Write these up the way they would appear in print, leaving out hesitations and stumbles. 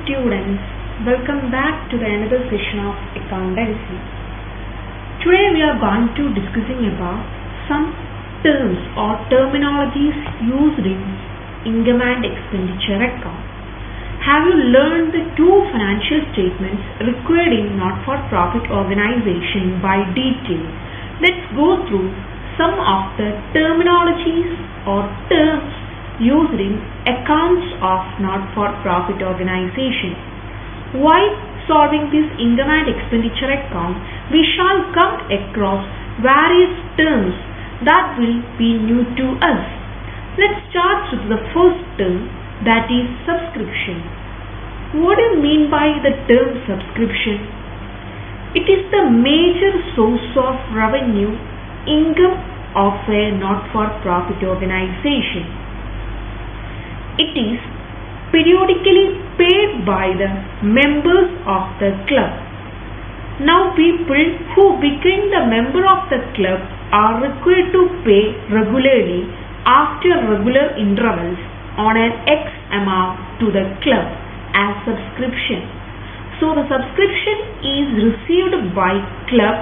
students, welcome back to the another session of accountancy. Today we are going to discussing about some terms or terminologies used in income and expenditure account. Have you learned the two financial statements required in not-for-profit organization by detail? Let's go through some of the terminologies or terms used in accounts of not-for-profit organization. While solving this income and expenditure account, we shall come across various terms that will be new to us. Let's start with the first term, that is subscription. What do you mean by the term subscription? It is the major source of revenue income of a not-for-profit organization. It is periodically paid by the members of the club. Now people who became the member of the club are required to pay regularly after regular intervals on an X amount to the club as subscription. So the subscription is received by club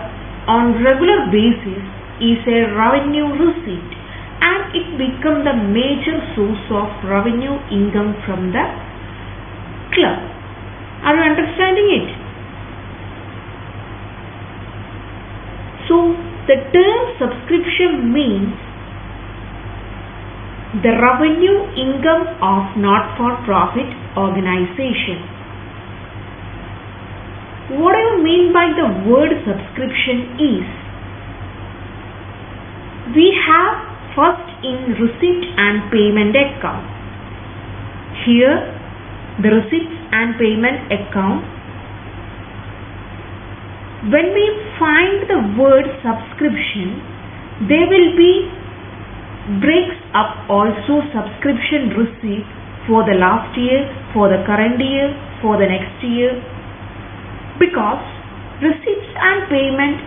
on regular basis is a revenue receipt, and it becomes the major source of revenue income from the club. Are you understanding it? So the term subscription means the revenue income of not-for-profit organization. What do you mean by the word subscription is? We have first in receipt and payment account. Here the receipts and payment account. When we find the word subscription, there will be breaks up also subscription receipt for the last year, for the current year, for the next year, because receipts and payment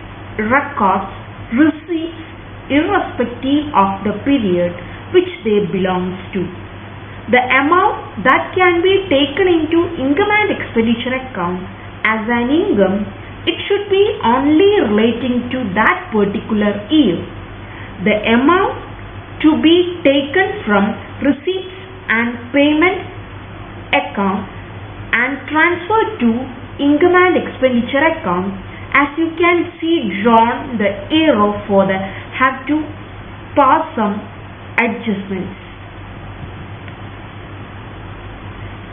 records receipts irrespective of the period which they belongs to. The amount that can be taken into income and expenditure account as an income, it should be only relating to that particular year. The amount to be taken from receipts and payment account and transferred to income and expenditure account, as you can see drawn the arrow for the have to pass some adjustments,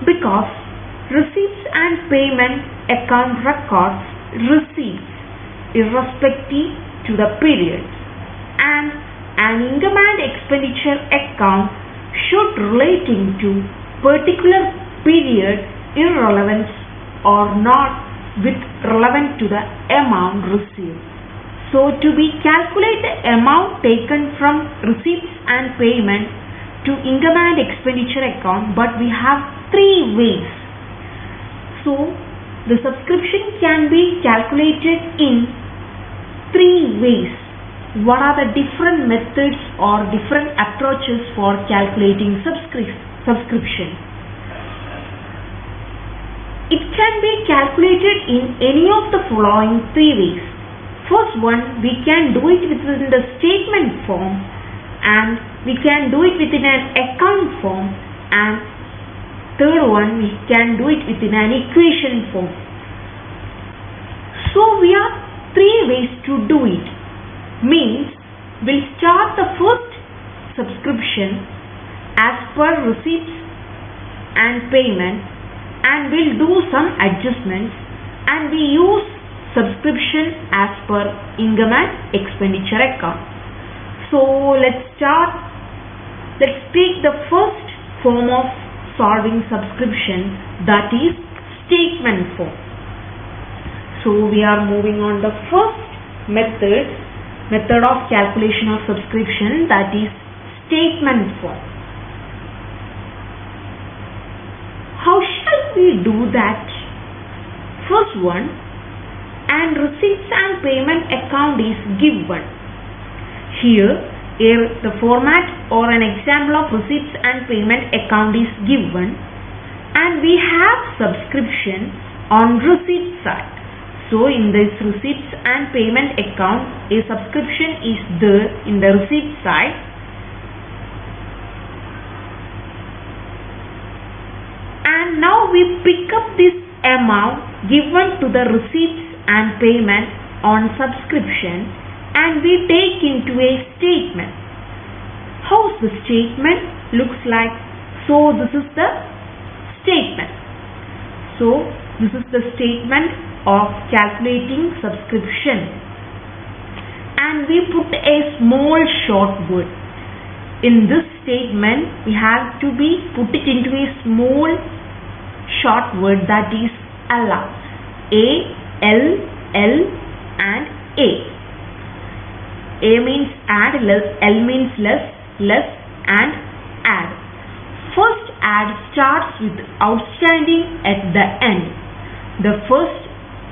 because receipts and payment account records receipts irrespective to the period, and an income and expenditure account should relating to particular period irrelevance or not with relevant to the amount received. So to be calculate the amount taken from receipts and payment to income and expenditure account, but we have three ways. So the subscription can be calculated in three ways. What are the different methods or different approaches for calculating subscription? It can be calculated in any of the following three ways. First one, we can do it within the statement form, and we can do it within an account form, and third one, we can do it within an equation form. So we have three ways to do it. Means we'll start the first subscription as per receipts and payment, and we'll do some adjustments, and we use subscription as per income and expenditure account. So let's start. Let's take the first form of solving subscription, that is statement form. So we are moving on the first method of calculation of subscription, that is statement form. How shall we do that? First one, and receipts and payment account is given. Here the format or an example of receipts and payment account is given, and we have subscription on receipt side. So in this receipts and payment account, a subscription is there in the receipt side. And now we pick up this amount given to the receipts and payment on subscription and we take into a statement. How's the statement looks like? So this is the statement. So this is the statement of calculating subscription, and we put a small short word. In this statement we have to be put it into a small short word, that is ALA. A, L, L and A. A means add, L means less, less and add. First add starts with outstanding at the end. The first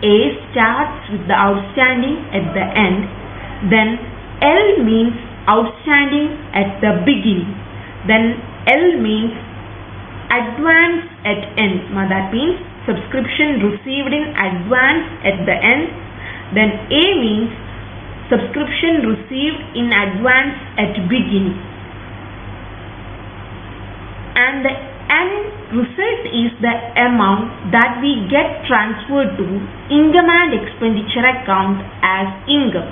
A starts with the outstanding at the end. Then L means outstanding at the beginning. Then L means advance at end. That means subscription received in advance at the end. Then A means subscription received in advance at beginning. And the end result is the amount that we get transferred to income and expenditure account as income.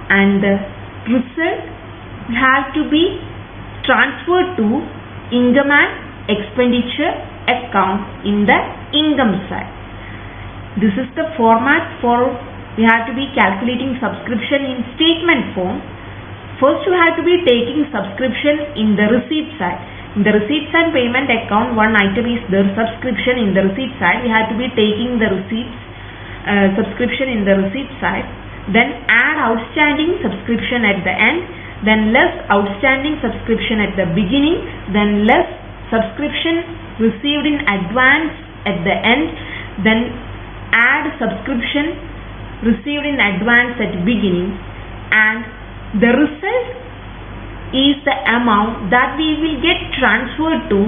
And the result has to be transferred to income and expenditure account in the income side. This is the format for we have to be calculating subscription in statement form. First you have to be taking subscription in the receipt side. In the receipts and payment account, one item is the subscription. In the receipt side we have to be taking the receipts subscription in the receipt side. Then add outstanding subscription at the end. Then less outstanding subscription at the beginning. Then less subscription received in advance at the end. Then add subscription received in advance at beginning, and the result is the amount that we will get transferred to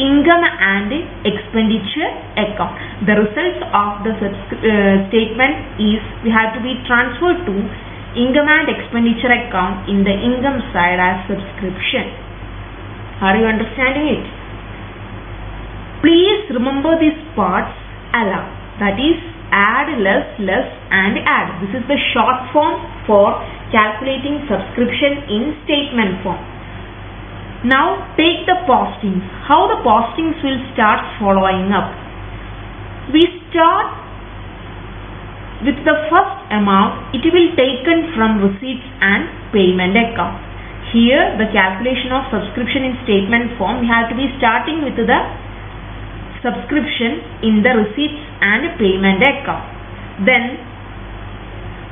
income and expenditure account. The results of the statement is we have to be transferred to income and expenditure account in the income side as subscription. Are you understanding it? Please remember these parts ALA, that is add, less, less and add. This is the short form for calculating subscription in statement form. Now take the postings. How the postings will start following up. We start with the first amount. It will taken from receipts and payment account. Here the calculation of subscription in statement form, we have to be starting with the subscription in the receipts and payment account. Then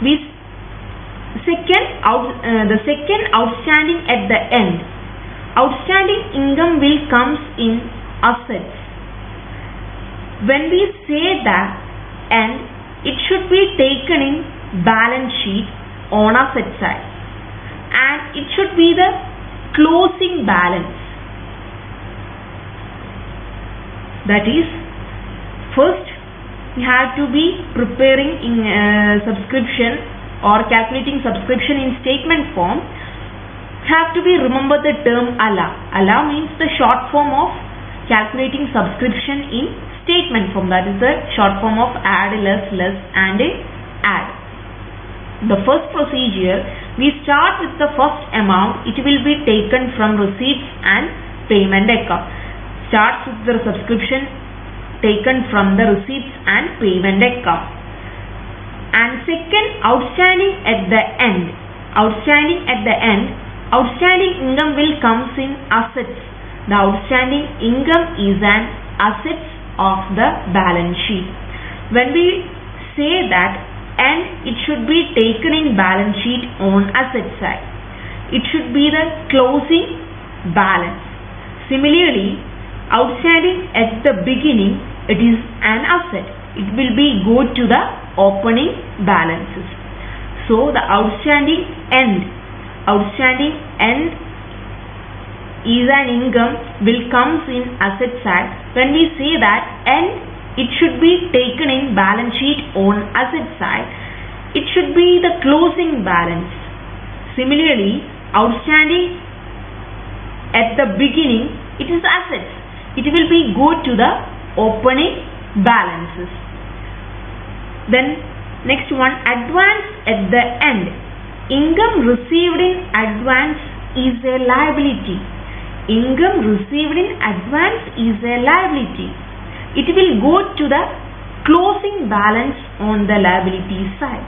the second outstanding at the end. Outstanding income will comes in assets. When we say that, and it should be taken in balance sheet on asset side, and it should be the closing balance. That is, first we have to be preparing in subscription or calculating subscription in statement form. Have to be remember the term ALA. ALA means the short form of calculating subscription in statement form. That is the short form of add, less, less and add. The first procedure, we start with the first amount. It will be taken from receipts and payment account. Starts with the subscription taken from the receipts and payment account. And second, outstanding at the end. Outstanding at the end, outstanding income will comes in assets. The outstanding income is an asset of the balance sheet. When we say that, and it should be taken in balance sheet on asset side, it should be the closing balance. Similarly, outstanding at the beginning, it is an asset. It will be go to the opening balances. So the outstanding end is an income will comes in asset side. When we say that end, it should be taken in balance sheet on asset side. It should be the closing balance. Similarly, outstanding at the beginning, it is assets. It will be go to the opening balances. Then next one, advance at the end. Income received in advance is a liability. Income received in advance is a liability. It will go to the closing balance on the liability side.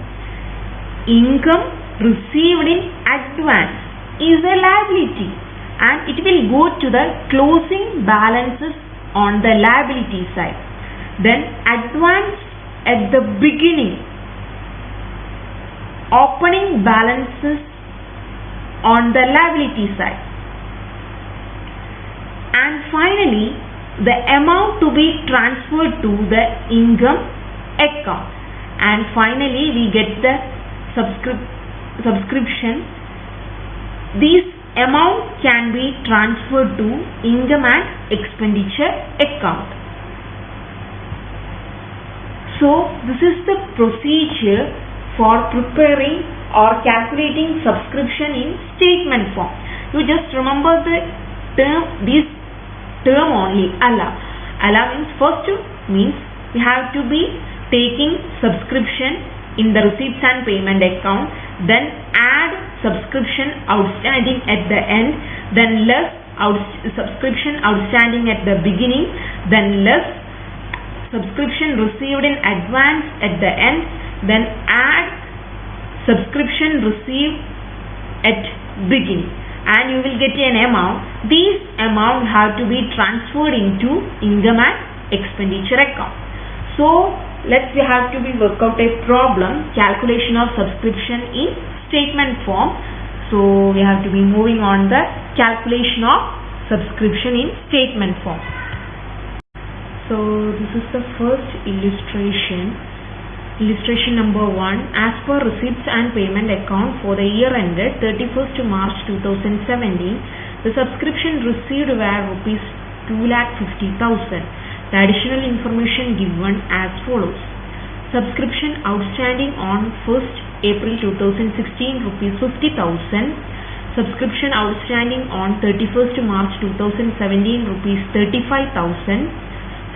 Income received in advance is a liability and it will go to the closing balances on the liability side. Then advance at the beginning, opening balances on the liability side. And finally, the amount to be transferred to the income account. And finally, we get the subscription. This amount can be transferred to income and expenditure account. So, this is the procedure for preparing or calculating subscription in statement form. You just remember the term, this term only, ALA. ALA means first means we have to be taking subscription in the receipts and payment account, then add subscription outstanding at the end, then less subscription outstanding at the beginning, then less subscription received in advance at the end, then add subscription received at beginning, and you will get an amount. These amount have to be transferred into income and expenditure account. So we have to be work out a problem, calculation of subscription in statement form. So we have to be moving on the calculation of subscription in statement form. So this is the first illustration. Illustration number 1. As per receipts and payment account for the year ended 31st March 2017, the subscription received were rupees 2,50,000. The additional information given as follows. Subscription outstanding on 1st April 2016 rupees 50,000. Subscription outstanding on 31st March 2017 rupees 35,000.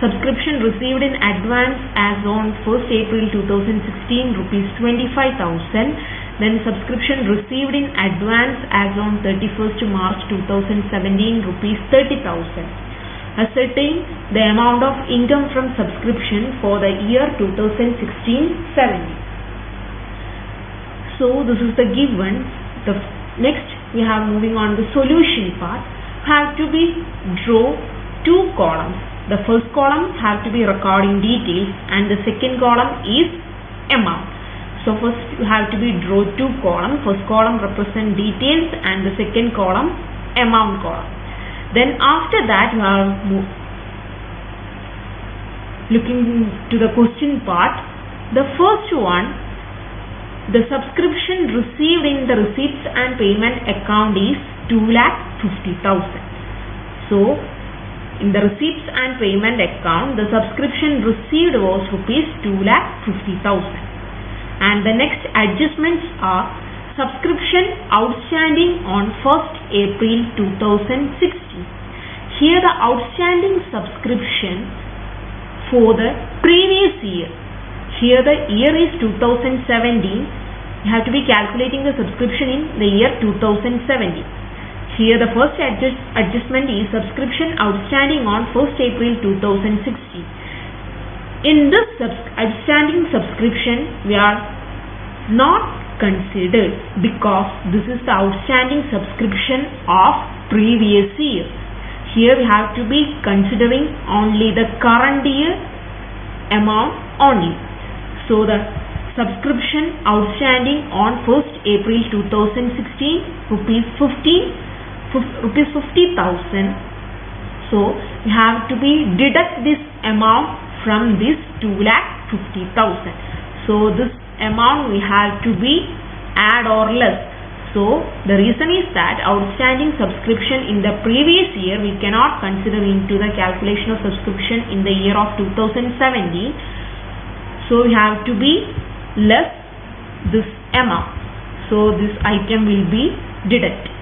Subscription received in advance as on 1st April 2016 rupees 25,000. Then subscription received in advance as on 31st March 2017 rupees 30,000. Ascertain the amount of income from subscription for the year 2016-17. So this is the given. Next we have moving on the solution part. Have to be draw two columns. The first column have to be recording details and the second column is amount. So first you have to be draw two columns. First column represent details and the second column amount column. Then after that you are looking to the question part. The first one, the subscription received in the receipts and payment account is 2,50,000. So in the receipts and payment account, the subscription received was rupees 2,50,000. And the next adjustments are subscription outstanding on 1st April 2016. Here the outstanding subscription for the previous year. Here the year is 2017. You have to be calculating the subscription in the year 2017. Here the first adjustment is subscription outstanding on 1st April 2016. In this outstanding subscription we are not considered because this is the outstanding subscription of previous year. Here we have to be considering only the current year amount only. So the subscription outstanding on 1st April 2016 rupees 50,000. So you have to be deduct this amount from this 2,50,000. So this amount we have to be add or less. So the reason is that outstanding subscription in the previous year we cannot consider into the calculation of subscription in the year of 2017. So we have to be less this amount. So this item will be deducted.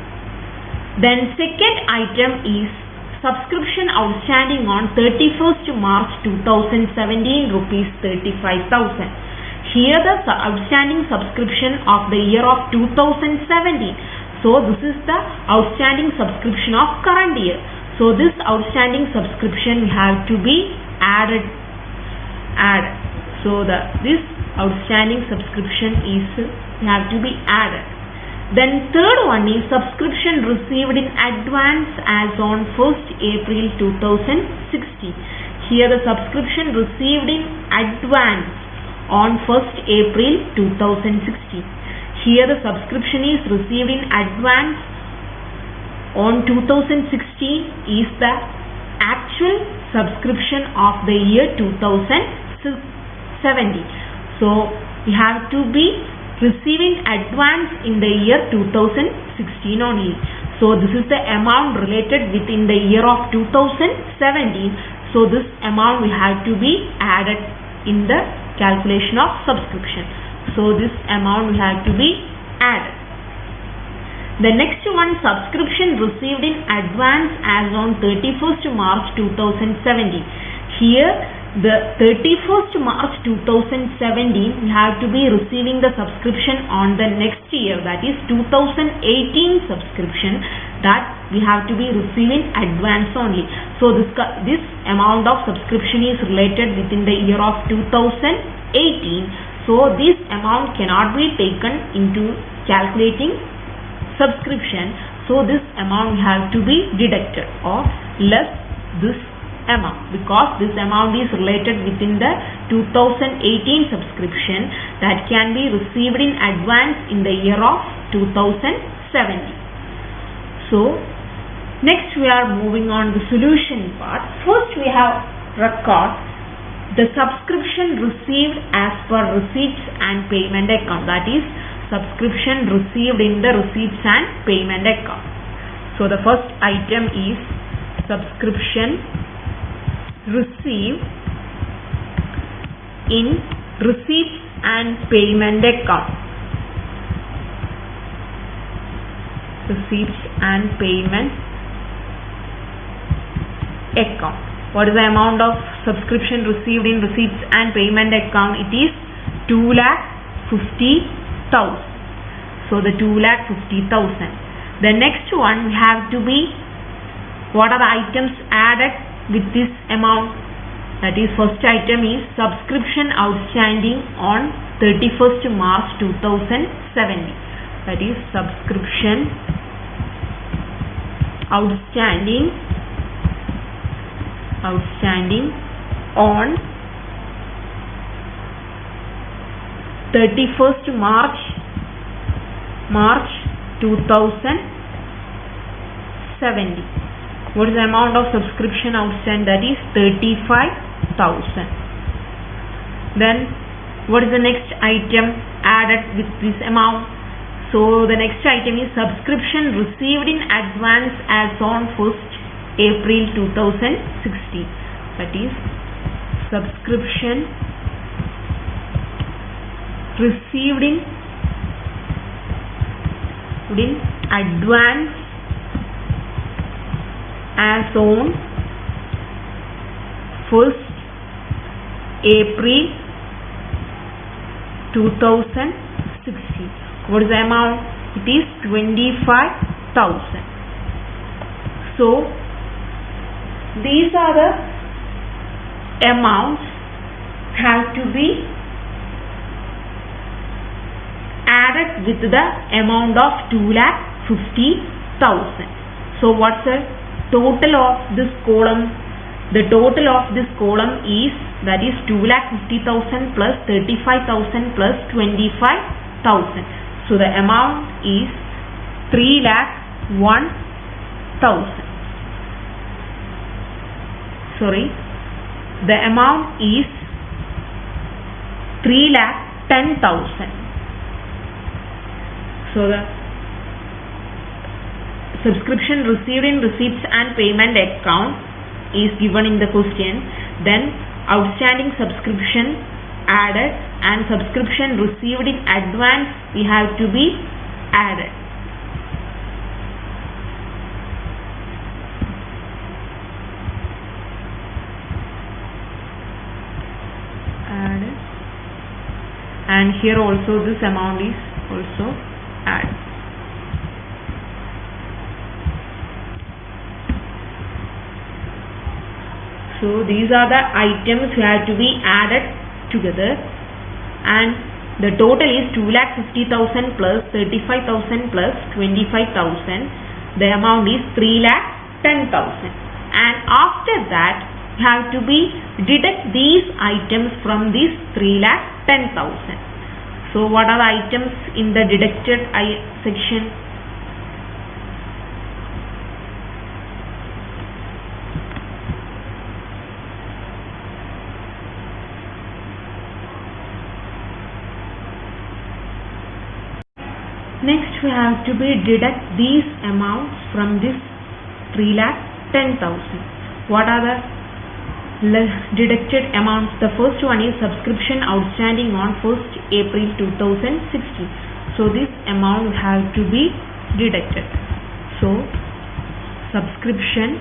Then second item is subscription outstanding on 31st March 2017 rupees 35,000. Here the outstanding subscription of the year of 2017. So this is the outstanding subscription of current year. So this outstanding subscription have to be added. So this outstanding subscription is have to be added. Then third one is subscription received in advance as on 1st April 2016. Here the subscription received in advance on 1st April 2016. Here the subscription is received in advance on 2016 is the actual subscription of the year 2017. So we have to be receiving advance in the year 2016 only. So this is the amount related within the year of 2017. So this amount we have to be added in the calculation of subscription. So this amount we have to be added. The next one, subscription received in advance as on 31st March 2017. Here the 31st March 2017 we have to be receiving the subscription on the next year, that is 2018 subscription, that we have to be receiving advance only. So this amount of subscription is related within the year of 2018. So this amount cannot be taken into calculating subscription. So this amount have to be deducted or less this amount, because this amount is related within the 2018 subscription that can be received in advance in the year of 2017. So next we are moving on the solution part. First we have record the subscription received as per receipts and payment account, that is subscription received in the receipts and payment account. So the first item is subscription received in receipts and payment account. Receipts and payment account. What is the amount of subscription received in receipts and payment account? It is 2,50,000. So the 2,50,000. The next one we have to be, what are the items added with this amount? That is, first item is subscription outstanding on 31st March 2017. That is subscription outstanding on 31st March 2017. What is the amount of subscription outstanding? That is 35,000. Then what is the next item added with this amount? So the next item is subscription received in advance as on 1st April 2016. That is subscription received in advance as on 1st April 2016. What is the amount? It is 25,000. So these are the amounts have to be added with the amount of 2,50,000. So what's the total of this column? The total of this column is, that is 2,50,000 plus 35,000 plus 25,000. So the amount is 3,01,000. Sorry, the amount is 3,10,000. So the subscription received in receipts and payment account is given in the question, then outstanding subscription added and subscription received in advance we have to be added. And here also this amount is also added. So these are the items who have to be added together, and the total is 2,50,000 plus 35,000 plus 25,000. The amount is 3,10,000, and after that you have to be deduct these items from this 3,10,000. So what are the items in the deducted section? Next we have to be deduct these amounts from this 3,10,000. What are the deducted amounts? The first one is subscription outstanding on 1st April 2016. So this amount have to be deducted. So subscription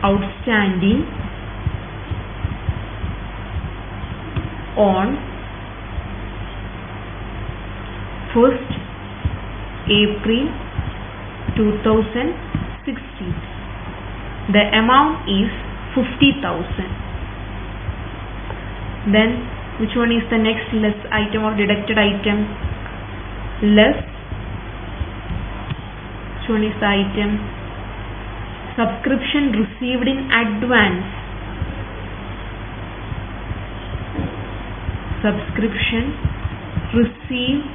outstanding on 1st April 2016. The amount is 50,000. Then which one is the next less item or deducted item? Less. Which one is the item? Subscription received in advance. Subscription received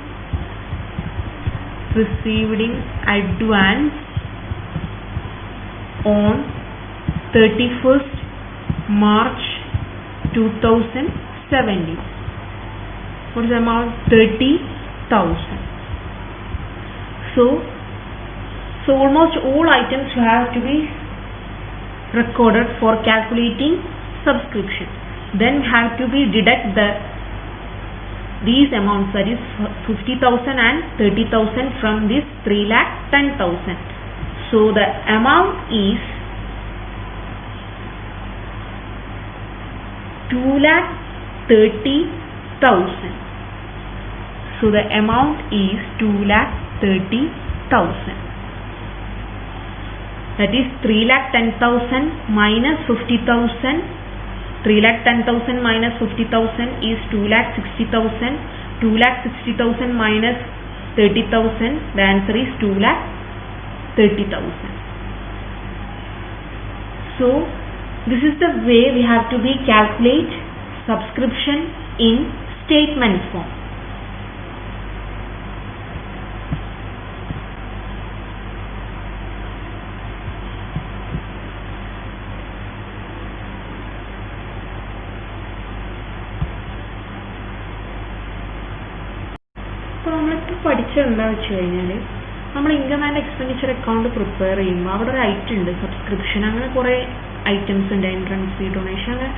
in advance on 31st March 2017. What is the amount? 30,000. So almost all items have to be recorded for calculating subscription. Then have to be deduct these amounts, that is 50,000 and 30,000 from this 3,10,000. So the amount is 2,30,000. So the amount is 2,30,000. That is 3,10,000 minus 50,000. 3,10,000 minus 50,000 is 2,60,000. 2,60,000 minus 30,000. The answer is 2,30,000. So this is the way we have to be calculate subscription in statement form. അപ്പോൾ നമ്മളിപ്പോൾ പഠിച്ചതെന്താണെന്ന് വെച്ച് കഴിഞ്ഞാൽ നമ്മൾ income and expenditure account prepare ചെയ്യുമ്പോൾ അവിടെ ഒരു item ഉണ്ട് subscription, അങ്ങനെ കുറേ ഐറ്റംസ് ഉണ്ട്, എൻട്രൻസ് ഫീ, ഡൊണേഷൻ, അങ്ങനെ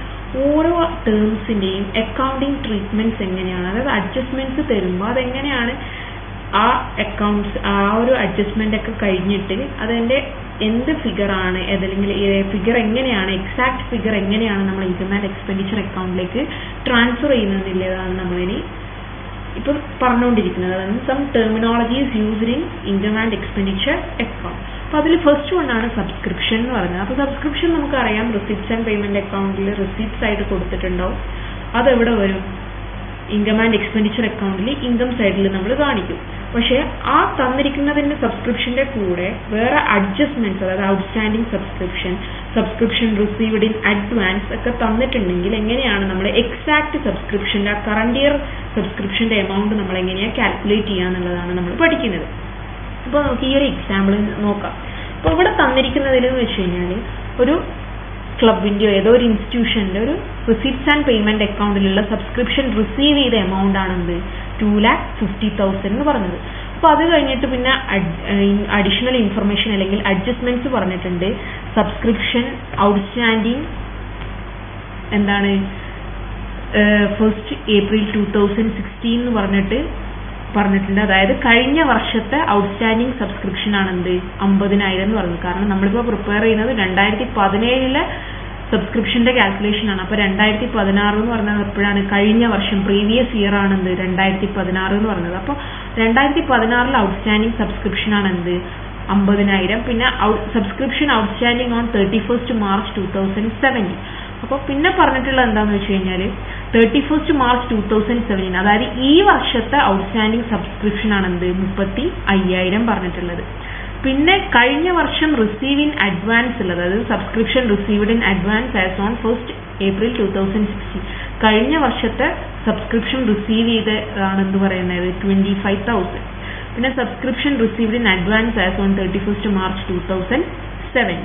ഓരോ ടേംസിൻ്റെയും അക്കൗണ്ടിങ് ട്രീറ്റ്മെൻറ്റ്സ് എങ്ങനെയാണ്, അതായത് അഡ്ജസ്റ്റ്മെൻറ്റ്സ് തരുമ്പോൾ അതെങ്ങനെയാണ് ആ അക്കൗണ്ട്സ് ആ ഒരു അഡ്ജസ്റ്റ്മെൻ്റ് ഒക്കെ കഴിഞ്ഞിട്ട് അതിൻ്റെ എന്ത് ഫിഗറാണ് അതല്ലെങ്കിൽ ഫിഗർ എങ്ങനെയാണ് എക്സാക്ട് ഫിഗർ എങ്ങനെയാണ് നമ്മൾ ഇൻകം ആൻഡ് എക്സ്പെൻഡിച്ചർ അക്കൗണ്ടിലേക്ക് ട്രാൻസ്ഫർ ചെയ്യുന്നതെന്നുള്ളതാണ് നമ്മളിനി ഇപ്പോൾ പറഞ്ഞുകൊണ്ടിരിക്കുന്നത്. അതായത് some terminologies used in income and expenditure account. അപ്പോൾ അതിൽ ഫസ്റ്റ് വണ്ണാണ് സബ്സ്ക്രിപ്ഷൻ എന്ന് പറയുന്നത്. അപ്പോൾ സബ്സ്ക്രിപ്ഷൻ നമുക്കറിയാം റെസിപ്റ്റ്സ് ആൻഡ് പേയ്മെൻറ്റ് അക്കൗണ്ടിൽ റെസിപ്റ്റ്സ് ആയിട്ട് കൊടുത്തിട്ടുണ്ടാവും. അതെവിടെ വരും? ഇൻകം ആൻഡ് എക്സ്പെൻഡിച്ചർ അക്കൗണ്ടിൽ ഇൻകം സൈഡിൽ നമ്മൾ കാണിക്കും. പക്ഷേ ആ തന്നിരിക്കുന്നതിൻ്റെ സബ്സ്ക്രിപ്ഷൻ്റെ കൂടെ വേറെ അഡ്ജസ്റ്റ്മെൻറ്റ്സ്, അതായത് outstanding subscription received in advance ഒക്കെ തന്നിട്ടുണ്ടെങ്കിൽ എങ്ങനെയാണ് നമ്മൾ എക്സാക്ട് സബ്സ്ക്രിപ്ഷൻ്റെ ആ കറണ്ട് ഇയർ സബ്സ്ക്രിപ്ഷൻ്റെ എമൗണ്ട് നമ്മൾ എങ്ങനെയാണ് കാൽക്കുലേറ്റ് ചെയ്യുക എന്നുള്ളതാണ് നമ്മൾ പഠിക്കുന്നത്. അപ്പോൾ നമുക്ക് ഈ ഒരു എക്സാമ്പിൾ നോക്കാം. അപ്പോൾ ഇവിടെ തന്നിരിക്കുന്നതിലെന്ന് വെച്ച് കഴിഞ്ഞാൽ ഒരു ക്ലബിൻ്റെയോ ഏതോ ഒരു ഇൻസ്റ്റിറ്റ്യൂഷൻ്റെ ഒരു റിസിപ്റ്റ്സ് ആൻഡ് പേയ്മെൻറ്റ് അക്കൗണ്ടിലുള്ള സബ്സ്ക്രിപ്ഷൻ റിസീവ് ചെയ്ത എമൗണ്ട് ആണെന്ത് 2,50,000 എന്ന് പറഞ്ഞത്. അപ്പോൾ അത് കഴിഞ്ഞിട്ട് പിന്നെ അഡീഷണൽ ഇൻഫർമേഷൻ അല്ലെങ്കിൽ അഡ്ജസ്റ്റ്മെന്റ്സ് പറഞ്ഞിട്ടുണ്ട്. സബ്സ്ക്രിപ്ഷൻ ഔട്ട്സ്റ്റാൻഡിങ് എന്താണ് 1st April 2016 എന്ന് പറഞ്ഞിട്ടുണ്ട്. അതായത് കഴിഞ്ഞ വർഷത്തെ ഔട്ട്സ്റ്റാൻഡിങ് സബ്സ്ക്രിപ്ഷൻ ആണ് എന്ത് 50,000 എന്ന് പറയുന്നത്. കാരണം നമ്മളിപ്പോൾ പ്രിപ്പയർ ചെയ്യുന്നത് 2017 സബ്സ്ക്രിപ്ഷന്റെ കാൽക്കുലേഷൻ ആണ്. അപ്പോൾ 2016 എന്ന് പറഞ്ഞാൽ എപ്പോഴാണ്? കഴിഞ്ഞ വർഷം, പ്രീവിയസ് ഇയർ ആണ് എന്ത് 2016 എന്ന് പറഞ്ഞത്. അപ്പോൾ 2016 ഔട്ട്സ്റ്റാൻഡിങ് സബ്സ്ക്രിപ്ഷൻ ആണ് എന്ത് 50,000. പിന്നെ subscription outstanding on 31st March 2017. അപ്പോൾ പിന്നെ പറഞ്ഞിട്ടുള്ളത് എന്താണെന്ന് വെച്ച് കഴിഞ്ഞാൽ 31st March 2017, അതായത് ഈ വർഷത്തെ ഔട്ട്സ്റ്റാൻഡിങ് സബ്സ്ക്രിപ്ഷൻ ആണ് എന്ത് 35,000 പറഞ്ഞിട്ടുള്ളത്. പിന്നെ കഴിഞ്ഞ വർഷം റിസീവ് ഇൻ അഡ്വാൻസ് ഉള്ളത്, അതായത് subscription received in advance as on 1st April 2016, കഴിഞ്ഞ വർഷത്തെ സബ്സ്ക്രിപ്ഷൻ റിസീവ് ചെയ്തതാണെന്ന് പറയുന്നത് 25,000. പിന്നെ subscription received in advance as on 31st March 2017,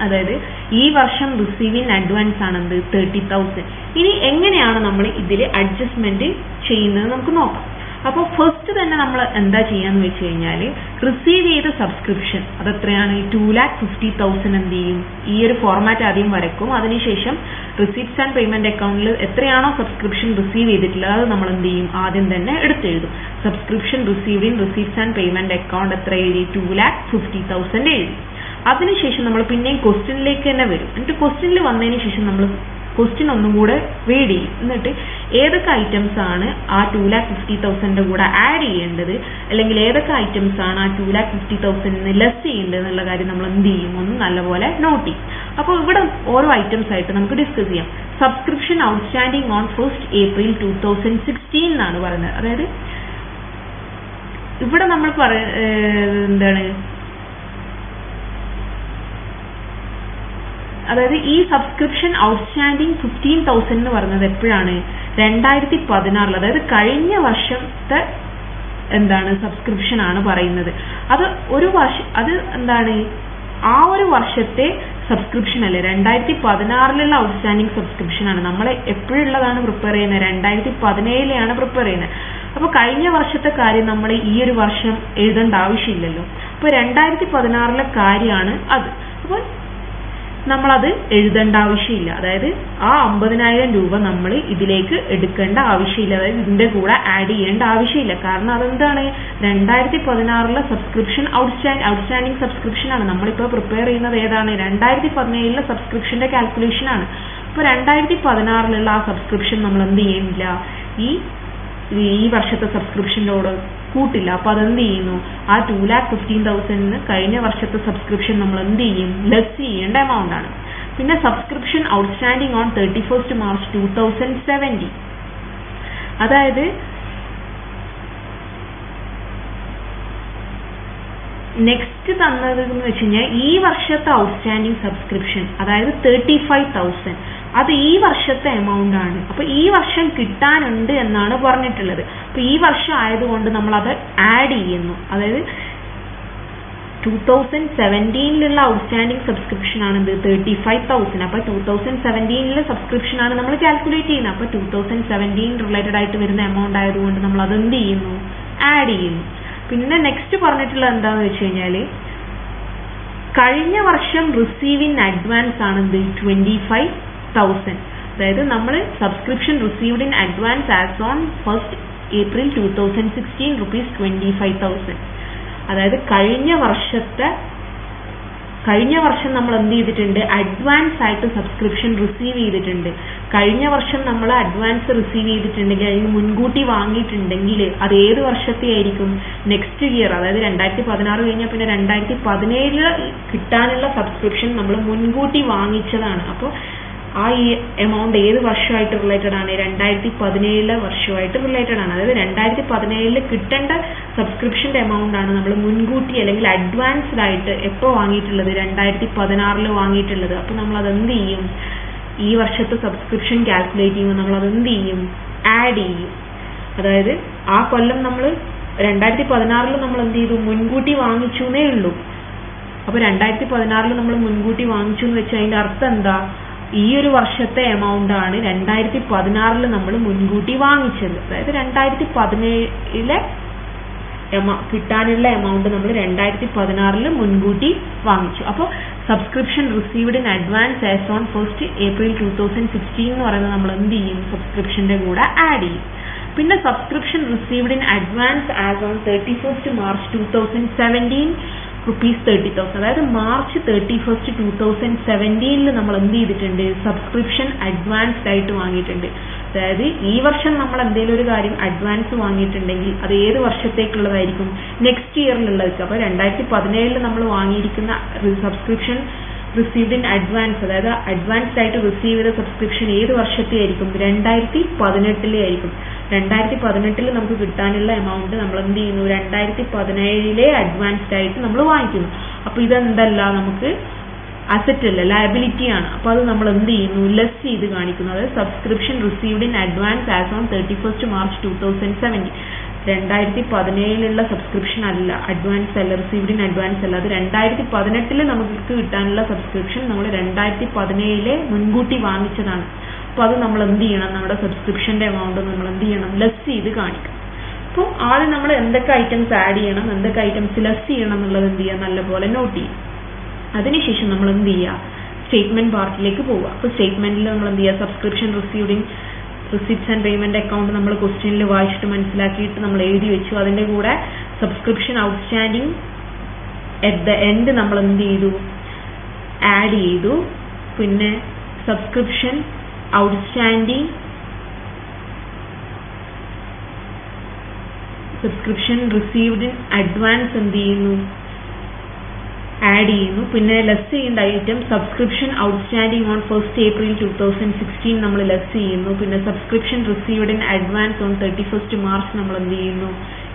അതായത് ഈ വർഷം റിസീവ് ഇൻ അഡ്വാൻസ് ആണെന്ത് 30,000. ഇനി എങ്ങനെയാണ് നമ്മൾ ഇതിൽ അഡ്ജസ്റ്റ്മെന്റ് ചെയ്യുന്നത് നമുക്ക് നോക്കാം. അപ്പോൾ ഫസ്റ്റ് തന്നെ നമ്മൾ എന്താ ചെയ്യാന്ന് വെച്ച് കഴിഞ്ഞാൽ റിസീവ് ചെയ്ത സബ്സ്ക്രിപ്ഷൻ അതെത്രയാണ് 2,50,000 എന്ത് ചെയ്യും, ഈ ഒരു ഫോർമാറ്റ് ആദ്യം വരയ്ക്കും. അതിനുശേഷം റിസീപ്റ്റ്സ് ആൻഡ് പേയ്മെന്റ് അക്കൗണ്ടിൽ എത്രയാണോ സബ്സ്ക്രിപ്ഷൻ റിസീവ് ചെയ്തിട്ടുള്ളത് അത് നമ്മൾ എന്ത് ചെയ്യും, ആദ്യം തന്നെ എടുത്തെഴുതും. Subscription received in receipts and payment account എത്ര എഴുതി 2,50,000 എഴുതി. അതിനുശേഷം നമ്മൾ പിന്നെയും ക്വസ്റ്റ്യനിലേക്ക് തന്നെ വരും. എന്നിട്ട് ക്വസ്റ്റ്യനിൽ വന്നതിന് ശേഷം നമ്മൾ ക്വസ്റ്റ്യൻ ഒന്നും കൂടെ റീഡ് ചെയ്യും. എന്നിട്ട് ഏതൊക്കെ ഐറ്റംസ് ആണ് ആ 2,50,000 കൂടെ ആഡ് ചെയ്യേണ്ടത്, അല്ലെങ്കിൽ ഏതൊക്കെ ഐറ്റംസ് ആണ് ആ 2,50,000 ലെസ് ചെയ്യേണ്ടത് എന്നുള്ള കാര്യം നമ്മൾ എന്ത് ചെയ്യും, ഒന്ന് നല്ലപോലെ നോട്ട് ചെയ്യും. അപ്പോൾ ഇവിടെ ഓരോ ഐറ്റംസ് ആയിട്ട് നമുക്ക് ഡിസ്കസ് ചെയ്യാം. Subscription outstanding on 1st April 2016 എന്നാണ് പറയുന്നത്. അതായത് ഇവിടെ നമ്മൾ എന്താണ്, അതായത് ഈ സബ്സ്ക്രിപ്ഷൻ ഔട്ട്സ്റ്റാൻഡിങ് 15,000 എന്ന് പറയുന്നത് എപ്പോഴാണ് 2016, അതായത് കഴിഞ്ഞ വർഷത്തെ എന്താണ് സബ്സ്ക്രിപ്ഷൻ ആണ് പറയുന്നത്. അത് ഒരു വർഷം, അത് എന്താണ് ആ ഒരു വർഷത്തെ സബ്സ്ക്രിപ്ഷൻ അല്ലേ, 2016 ഔട്ട്സ്റ്റാൻഡിങ് സബ്സ്ക്രിപ്ഷൻ ആണ്. നമ്മൾ എപ്പോഴുള്ളതാണ് പ്രിപ്പയർ ചെയ്യുന്നത്, 2017 പ്രിപ്പയർ ചെയ്യുന്നത്. അപ്പോൾ കഴിഞ്ഞ വർഷത്തെ കാര്യം നമ്മൾ ഈ ഒരു വർഷം എഴുതേണ്ട ആവശ്യമില്ലല്ലോ. അപ്പോൾ 2016 കാര്യമാണ് അത്. അപ്പോൾ നമ്മളത് എഴുതേണ്ട ആവശ്യമില്ല. അതായത് ആ 50,000 രൂപ നമ്മൾ ഇതിലേക്ക് എടുക്കേണ്ട ആവശ്യമില്ല, അതായത് ഇതിന്റെ കൂടെ ആഡ് ചെയ്യേണ്ട ആവശ്യമില്ല. കാരണം അതെന്താണ് 2016 സബ്സ്ക്രിപ്ഷൻ ഔട്ട്സ്റ്റാൻഡിങ് സബ്സ്ക്രിപ്ഷൻ ആണ്. നമ്മളിപ്പോൾ പ്രിപ്പയർ ചെയ്യുന്നത് ഏതാണ് 2017 സബ്സ്ക്രിപ്ഷന്റെ കാൽക്കുലേഷൻ ആണ്. അപ്പോൾ 2016 ആ സബ്സ്ക്രിപ്ഷൻ നമ്മൾ എന്ത് ചെയ്യുന്നില്ല, ഈ വർഷത്തെ സബ്സ്ക്രിപ്ഷനോട് കൂട്ടില്ല. അപ്പൊ അതെന്ത് ചെയ്യുന്നു, ആ 2,50,000 കഴിഞ്ഞ വർഷത്തെ സബ്സ്ക്രിപ്ഷൻ നമ്മൾ എന്ത് ചെയ്യും, ലെസ് ചെയ്യേണ്ട എമൗണ്ട് ആണ്. പിന്നെ subscription outstanding on 31st March 2017, അതായത് നെക്സ്റ്റ് തന്നത് എന്ന് വെച്ച് കഴിഞ്ഞാൽ ഈ വർഷത്തെ ഔട്ട്സ്റ്റാൻഡിങ് സബ്സ്ക്രിപ്ഷൻ അതായത് 35,000, അത് ഈ വർഷത്തെ എമൗണ്ട് ആണ്. അപ്പൊ ഈ വർഷം കിട്ടാനുണ്ട് എന്നാണ് പറഞ്ഞിട്ടുള്ളത്. അപ്പൊ ഈ വർഷം ആയതുകൊണ്ട് നമ്മൾ അത് ആഡ് ചെയ്യുന്നു. അതായത് 2017 ഔട്ട്സ്റ്റാൻഡിങ് സബ്സ്ക്രിപ്ഷൻ ആണ് 35,000. അപ്പൊ 2017 സബ്സ്ക്രിപ്ഷൻ ആണ് നമ്മൾ കാൽക്കുലേറ്റ് ചെയ്യുന്നത്. അപ്പൊ 2017 റിലേറ്റഡ് ആയിട്ട് വരുന്ന എമൗണ്ട് ആയതുകൊണ്ട് നമ്മൾ അത് എന്ത് ചെയ്യുന്നു, ആഡ് ചെയ്യുന്നു. പിന്നെ നെക്സ്റ്റ് പറഞ്ഞിട്ടുള്ളത് എന്താന്ന് വെച്ച് കഴിഞ്ഞാല് കഴിഞ്ഞ വർഷം റിസീവ് ഇൻ അഡ്വാൻസ് ആണ് 25,000. അതായത് നമ്മൾ subscription received in advance as on 1st April 2016 rupees 25,000. അതായത് കഴിഞ്ഞ വർഷം നമ്മൾ എന്ത് ചെയ്തിട്ടുണ്ട്, അഡ്വാൻസ് ആയിട്ട് സബ്സ്ക്രിപ്ഷൻ റിസീവ് ചെയ്തിട്ടുണ്ട്. കഴിഞ്ഞ വർഷം നമ്മൾ അഡ്വാൻസ് റിസീവ് ചെയ്തിട്ടുണ്ടെങ്കിൽ, അല്ലെങ്കിൽ മുൻകൂട്ടി വാങ്ങിയിട്ടുണ്ടെങ്കിൽ അത് ഏത് വർഷത്തെ ആയിരിക്കും, നെക്സ്റ്റ് ഇയർ, അതായത് 2016 കഴിഞ്ഞാൽ പിന്നെ 2017 കിട്ടാനുള്ള സബ്സ്ക്രിപ്ഷൻ നമ്മൾ മുൻകൂട്ടി വാങ്ങിച്ചതാണ്. അപ്പോൾ ആ ഈ എമൗണ്ട് ഏത് വർഷമായിട്ട് റിലേറ്റഡ് ആണ്, 2017 വർഷമായിട്ട് റിലേറ്റഡ് ആണ്. അതായത് 2017 കിട്ടേണ്ട സബ്സ്ക്രിപ്ഷന്റെ എമൗണ്ട് ആണ് നമ്മൾ മുൻകൂട്ടി അല്ലെങ്കിൽ അഡ്വാൻസ്ഡ് ആയിട്ട് എപ്പോൾ വാങ്ങിയിട്ടുള്ളത്, 2016 വാങ്ങിയിട്ടുള്ളത്. അപ്പോൾ നമ്മൾ അതെന്ത് ചെയ്യും, ഈ വർഷത്തെ സബ്സ്ക്രിപ്ഷൻ കാൽക്കുലേറ്റ് ചെയ്യുമ്പോൾ നമ്മൾ അതെന്ത് ചെയ്യും, ആഡ് ചെയ്യും. അതായത് ആ കൊല്ലം നമ്മൾ 2016 നമ്മൾ എന്ത് ചെയ്തു, മുൻകൂട്ടി വാങ്ങിച്ചു എന്നേ ഉള്ളൂ. അപ്പൊ 2016 നമ്മൾ മുൻകൂട്ടി വാങ്ങിച്ചു എന്ന് വെച്ചാൽ അതിന്റെ അർത്ഥം എന്താ, ഈ ഒരു വർഷത്തെ എമൗണ്ട് ആണ് 2016 നമ്മൾ മുൻകൂട്ടി വാങ്ങിച്ചത്. അതായത് 2017 കിട്ടാനുള്ള എമൗണ്ട് നമ്മൾ 2016 മുൻകൂട്ടി വാങ്ങിച്ചു. അപ്പോൾ subscription received in advance as on 1st April 2016 എന്ന് പറയുന്നത് നമ്മൾ എന്ത് ചെയ്യും, സബ്സ്ക്രിപ്ഷന്റെ കൂടെ ആഡ് ചെയ്യും. പിന്നെ subscription received in advance as on 31st March 2017 ₹30,000. അതായത് March 31st 2017 നമ്മൾ എന്ത് ചെയ്തിട്ടുണ്ട്, സബ്സ്ക്രിപ്ഷൻ അഡ്വാൻസ്ഡ് ആയിട്ട് വാങ്ങിയിട്ടുണ്ട്. അതായത് ഈ വർഷം നമ്മൾ എന്തെങ്കിലും ഒരു കാര്യം അഡ്വാൻസ് വാങ്ങിയിട്ടുണ്ടെങ്കിൽ അത് ഏത് വർഷത്തേക്കുള്ളതായിരിക്കും, നെക്സ്റ്റ് ഇയറിലുള്ളതായിരിക്കും. അപ്പോൾ 2017 നമ്മൾ വാങ്ങിയിരിക്കുന്ന സബ്സ്ക്രിപ്ഷൻ റിസീവ്ഡ് ഇൻ അഡ്വാൻസ്, അതായത് അഡ്വാൻസ്ഡ് ആയിട്ട് റിസീവ് ചെയ്ത സബ്സ്ക്രിപ്ഷൻ ഏത് വർഷത്തെ ആയിരിക്കും, 2018 ആയിരിക്കും. 2018 നമുക്ക് കിട്ടാനുള്ള എമൗണ്ട് നമ്മൾ എന്ത് ചെയ്യുന്നു, 2017 അഡ്വാൻസ്ഡ് ആയിട്ട് നമ്മൾ വാങ്ങിക്കുന്നു. അപ്പോൾ ഇതെന്തല്ല, നമുക്ക് അസറ്റ് അല്ല, ലയബിലിറ്റി ആണ്. അപ്പോൾ അത് നമ്മൾ എന്ത് ചെയ്യുന്നു, ലെസ് ചെയ്ത് കാണിക്കുന്നു. അതായത് subscription received in advance as on 31st March 2017. 2017 subscription അല്ല, അഡ്വാൻസ് അല്ല, റിസീവ്ഡ് ഇൻ അഡ്വാൻസ് അല്ല. അത് 2018 നമുക്ക് കിട്ടാനുള്ള സബ്സ്ക്രിപ്ഷൻ നമ്മൾ 2017 മുൻകൂട്ടി വാങ്ങിച്ചതാണ്. അപ്പോൾ അത് നമ്മൾ എന്ത് ചെയ്യണം, നമ്മുടെ സബ്സ്ക്രിപ്ഷന്റെ എമൗണ്ട് നമ്മൾ എന്ത് ചെയ്യണം, ലെസ് ചെയ്ത് കാണിക്കണം. അപ്പോൾ ആദ്യം നമ്മൾ എന്തൊക്കെ ഐറ്റംസ് ആഡ് ചെയ്യണം, എന്തൊക്കെ ഐറ്റംസ് ലെസ് ചെയ്യണം എന്നുള്ളത് എന്ത് ചെയ്യുക, നല്ലപോലെ നോട്ട് ചെയ്യും. അതിനുശേഷം നമ്മൾ എന്ത് ചെയ്യുക, സ്റ്റേറ്റ്മെന്റ് പാർട്ടിലേക്ക് പോവുക. അപ്പോൾ സ്റ്റേറ്റ്മെന്റിൽ നമ്മൾ എന്ത് ചെയ്യുക, subscription received in receipts and payment account നമ്മൾ ക്വസ്റ്റ്യനിൽ വായിച്ചിട്ട് മനസ്സിലാക്കിയിട്ട് നമ്മൾ എഴുതി വെച്ചു. അതിന്റെ കൂടെ subscription outstanding at the end നമ്മൾ എന്ത് ചെയ്തു, ആഡ് ചെയ്തു. പിന്നെ subscription outstanding subscription received in advance എന്ത് ചെയ്യുന്നു, ആഡ് ചെയ്യുന്നു. പിന്നെ ലെസ് ചെയ്യേണ്ട item subscription outstanding on 1st April 2016 നമ്മൾ ലെസ് ചെയ്യുന്നു. പിന്നെ subscription received in advance on 31st March നമ്മൾ എന്ത് ചെയ്യുന്നു,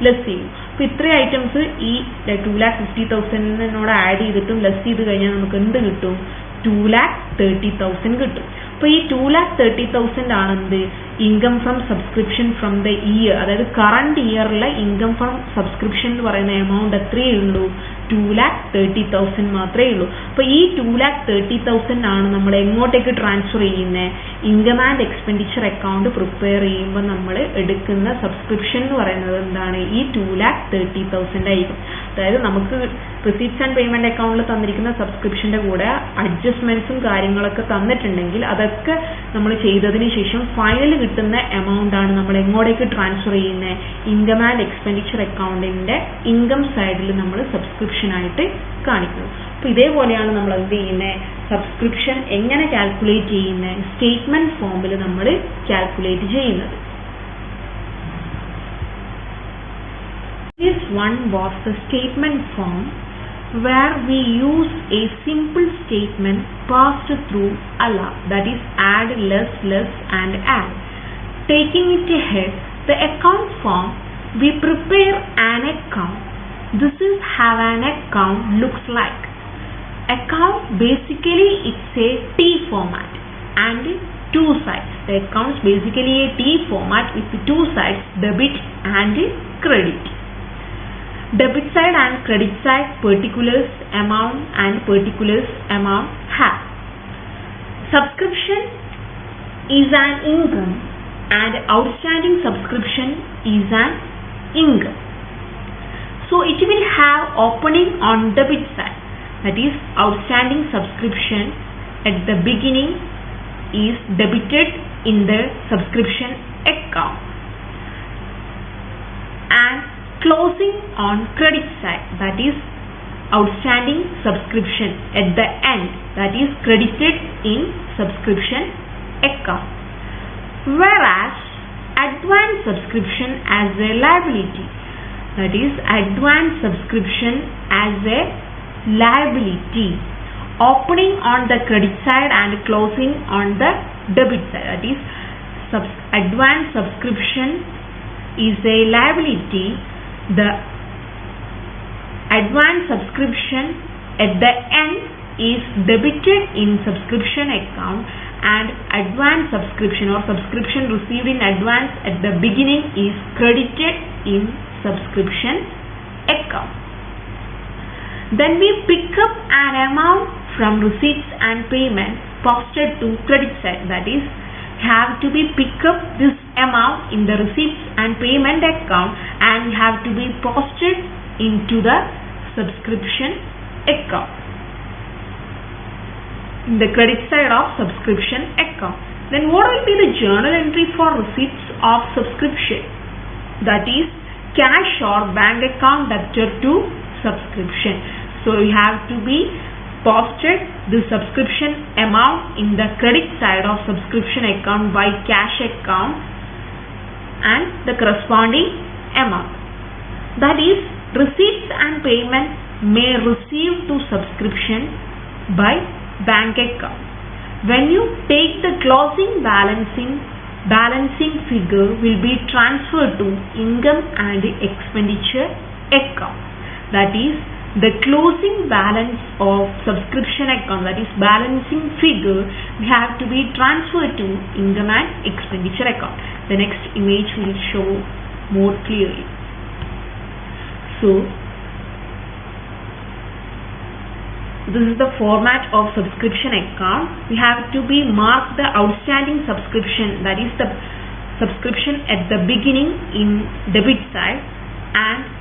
ലെസ് ചെയ്യും. അപ്പോൾ ഇത്രയും ഐറ്റംസ് ഈ 2,50,000 ആഡ് ചെയ്തിട്ടും ലെസ് ചെയ്ത് കഴിഞ്ഞാൽ നമുക്ക് എന്ത് കിട്ടും, 2,30,000 കിട്ടും. അപ്പോൾ ഈ 2,30,000 ആണെന്ത്, income from subscription from the year. അതായത് കറണ്ട് ഇയറിലെ ഇൻകം ഫ്രം സബ്സ്ക്രിപ്ഷൻ എന്ന് പറയുന്ന എമൗണ്ട് എത്രയേ ഉള്ളൂ, 2,30,000 മാത്രമേ ഉള്ളൂ. അപ്പോൾ ഈ 2,30,000 ആണ് നമ്മൾ എങ്ങോട്ടേക്ക് ട്രാൻസ്ഫർ ചെയ്യുന്നത്, income and expenditure account prepare ചെയ്യുമ്പോൾ നമ്മൾ എടുക്കുന്ന സബ്സ്ക്രിപ്ഷൻ എന്ന് പറയുന്നത് എന്താണ്, ഈ 2,30,000 ആയിരിക്കും. അതായത് നമുക്ക് റിസീപ്റ്റ്സ് ആൻഡ് പേയ്മെന്റ് അക്കൗണ്ടിൽ തന്നിരിക്കുന്ന സബ്സ്ക്രിപ്ഷന്റെ കൂടെ അഡ്ജസ്റ്റ്മെന്റ്സും കാര്യങ്ങളൊക്കെ തന്നിട്ടുണ്ടെങ്കിൽ അതൊക്കെ നമ്മൾ ചെയ്തതിന് ശേഷം ഫൈനൽ കിട്ടുന്ന എമൗണ്ട് ആണ് നമ്മൾ എങ്ങോട്ടേക്ക് ട്രാൻസ്ഫർ ചെയ്യുന്നത്, ഇൻകം ആൻഡ് എക്സ്പെൻഡിച്ചർ അക്കൗണ്ടിന്റെ ഇൻകം സൈഡിൽ നമ്മൾ സബ്സ്ക്രിപ്ഷൻ ആയിട്ട് കാണിക്കുന്നത്. അപ്പോൾ ഇതേപോലെയാണ് നമ്മൾ എന്ത് ചെയ്യുന്നത്, സബ്സ്ക്രിപ്ഷൻ എങ്ങനെ കാൽക്കുലേറ്റ് ചെയ്യുന്നത്, സ്റ്റേറ്റ്മെന്റ് ഫോമിൽ നമ്മൾ കാൽക്കുലേറ്റ് ചെയ്യുന്നത്. This one was the statement form where we use a simple statement passed through Allah, that is add, less, less and add. Taking it ahead, the account form, we prepare an account. This is how an account looks like. Account basically it's a T format and two sides. The account is basically a T format with two sides, debit and credit. Debit side and credit side, particulars amount and particulars amount have. Subscription is an income and outstanding subscription is an income. So it will have opening on debit side, that is outstanding subscription at the beginning is debited in the subscription account, and closing on credit side, that is outstanding subscription at the end, that is credited in subscription account. Whereas advance subscription as a liability, that is advance subscription as a liability, opening on the credit side and closing on the debit side, that is advance subscription is a liability. The advance subscription at the end is debited in subscription account, and advance subscription or subscription received in advance at the beginning is credited in subscription account. Then we pick up an amount from receipts and payment posted to credit side, that is have to be pick up this amount in the receipts and payment account and have to be posted into the subscription account, in the credit side of subscription account. Then what will be the journal entry for receipts of subscription? That is cash or bank account debited to subscription. So you have to be posted the subscription amount in the credit side of subscription account by cash account and the corresponding amount. That is receipts and payment may receive to subscription by bank account. When you take the closing balancing figure will be transferred to income and expenditure account. That is the closing balance of subscription account, that is balancing figure, we have to be transferred to income and expenditure account. The next image will show more clearly. So this is the format of subscription account. We have to be mark the outstanding subscription, that is the subscription at the beginning in debit side, and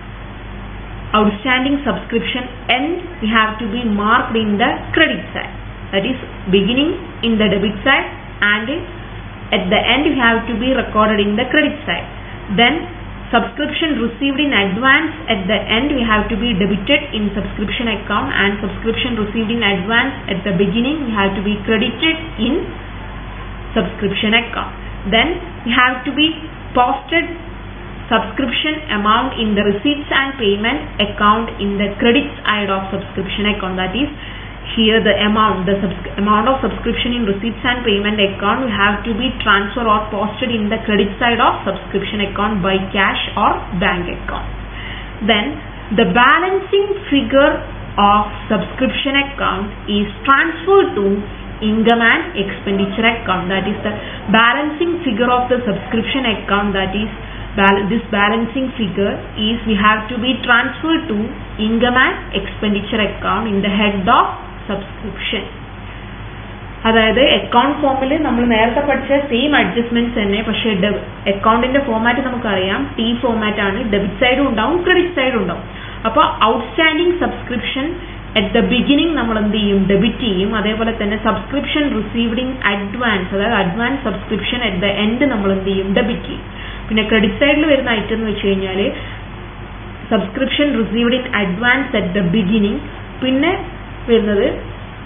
outstanding subscription end we have to be marked in the credit side. That is beginning in the debit side and at the end we have to be recorded in the credit side. Then subscription received in advance at the end we have to be debited in subscription account, and subscription received in advance at the beginning we have to be credited in subscription account. Then we have to be posted subscription amount in the receipts and payment account in the credit side of subscription account. That is here the amount of subscription in receipts and payment account will have to be transferred or posted in the credit side of subscription account by cash or bank account. Then the balancing figure of subscription account is transferred to income and expenditure account. That is the balancing figure of the subscription account, that is this balancing figure is we have to be transferred to income and expenditure account in the head of subscription. അതായത് account ഫോമിൽ നമ്മൾ നേരത്തെ പഠിച്ച same adjustments തന്നെ, പക്ഷേ അക്കൗണ്ടിന്റെ format നമുക്കറിയാം T format ആണ്. ഡെബിറ്റ് സൈഡും ഉണ്ടാവും ക്രെഡിറ്റ് സൈഡും ഉണ്ടാവും. അപ്പോൾ outstanding subscription at the beginning നമ്മൾ എന്ത് ചെയ്യും, ഡെബിറ്റ് ചെയ്യും. അതേപോലെ തന്നെ സബ്സ്ക്രിപ്ഷൻ റിസീവ്ഡ് ഇൻ അഡ്വാൻസ്, അതായത് advance subscription at the end നമ്മൾ എന്ത് ചെയ്യും, ഡെബിറ്റ് ചെയ്യും. പിന്നെ ക്രെഡിറ്റ് സൈഡിൽ വരുന്ന ഐറ്റം എന്ന് വെച്ച് കഴിഞ്ഞാൽ subscription received in advance at the beginning, പിന്നെ വരുന്നത്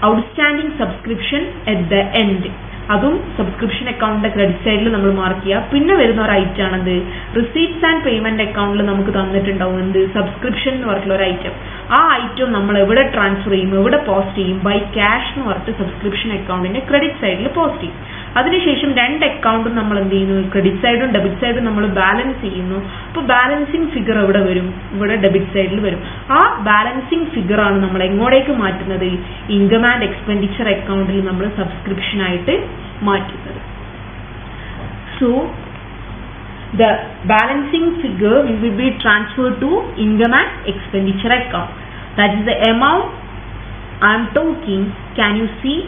outstanding subscription at the end, അതും സബ്സ്ക്രിപ്ഷൻ അക്കൗണ്ടിന്റെ ക്രെഡിറ്റ് സൈഡിൽ നമ്മൾ മാർക്ക് ചെയ്യുക. പിന്നെ വരുന്ന ഒരു ഐറ്റം ആണത് റിസീപ്റ്റ്സ് ആൻഡ് പേയ്മെന്റ് അക്കൗണ്ടിൽ നമുക്ക് തന്നിട്ടുണ്ടാവും എന്ത്, സബ്സ്ക്രിപ്ഷൻ എന്ന് പറഞ്ഞിട്ടുള്ള ഒരു ഐറ്റം. ആ ഐറ്റം നമ്മൾ എവിടെ ട്രാൻസ്ഫർ ചെയ്യും, എവിടെ പോസ്റ്റ് ചെയ്യും, ബൈ ക്യാഷ് എന്ന് പറഞ്ഞിട്ട് സബ്സ്ക്രിപ്ഷൻ അക്കൗണ്ടിന്റെ ക്രെഡിറ്റ് സൈഡിൽ പോസ്റ്റ് ചെയ്യും. അതിനുശേഷം രണ്ട് അക്കൗണ്ടും നമ്മൾ എന്ത് ചെയ്യുന്നു, ക്രെഡിറ്റ് സൈഡും ഡെബിറ്റ് സൈഡും നമ്മൾ ബാലൻസ് ചെയ്യുന്നു. അപ്പോൾ ബാലൻസിങ് ഫിഗർ എവിടെ വരും, ഇവിടെ ഡെബിറ്റ് സൈഡിൽ വരും. ആ ബാലൻസിങ് ഫിഗർ ആണ് നമ്മൾ എങ്ങോട്ടേക്ക് മാറ്റുന്നത്, ഇൻകം ആൻഡ് എക്സ്പെൻഡിച്ചർ അക്കൗണ്ടിൽ നമ്മൾ സബ്സ്ക്രിപ്ഷൻ ആയിട്ട് മാറ്റുന്നത്. So the balancing figure will be transferred to income and expenditure account. That is the amount I am talking. Can you see?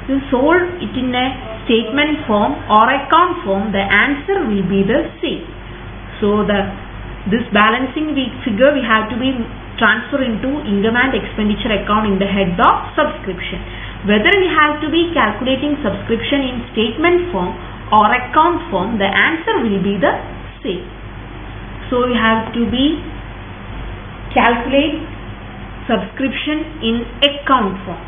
This sold it in a statement form or account form, the answer will be the same. So this balancing figure we have to be transfer into income and expenditure account in the head of subscription. Whether we have to be calculating subscription in statement form or account form, the answer will be the same. So we have to be calculate subscription in account form.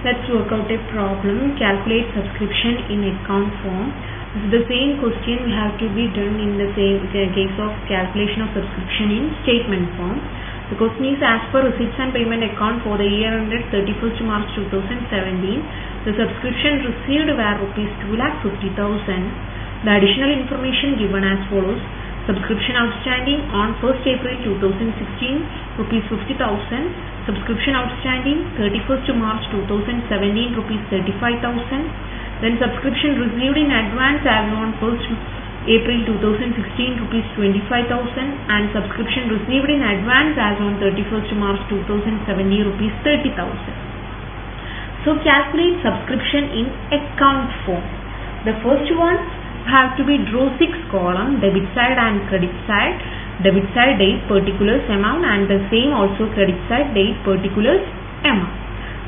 Let's work out a problem. Calculate subscription in account form. This is the same question we have to be done in the same case of calculation of subscription in statement form. The question is, as per receipts and payment account for the year ended 31st March 2017, the subscription received were rupees 2,50,000. The additional information given as follows: subscription outstanding on 1st April 2016 rupees 50,000, subscription outstanding 31st March 2017 rupees 35,000, then subscription received in advance as on 1st April 2016 rupees 25,000 and subscription received in advance as on 31st March 2017 rupees 30,000. So calculate subscription in account form. The first one have to be draw 6 column, debit side and credit side. Debit side date, particulars, amount, and the same also credit side date, particulars, amount.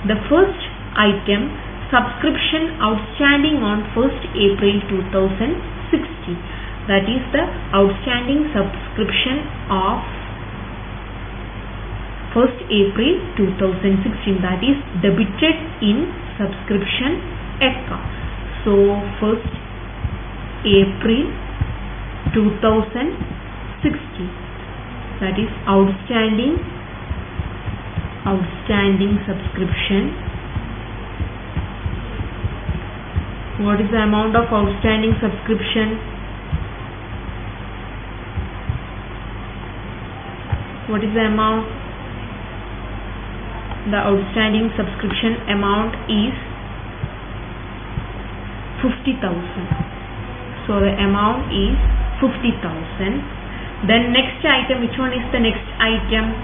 The first item, subscription outstanding on 1st April 2016. That is the outstanding subscription of 1st April 2016. That is debited in subscription account. So 1st April 2016. That is outstanding subscription. What is the amount of outstanding subscription? What is the amount? The outstanding subscription amount is 50,000. So the amount is 50,000. Then next item, which one is the next item?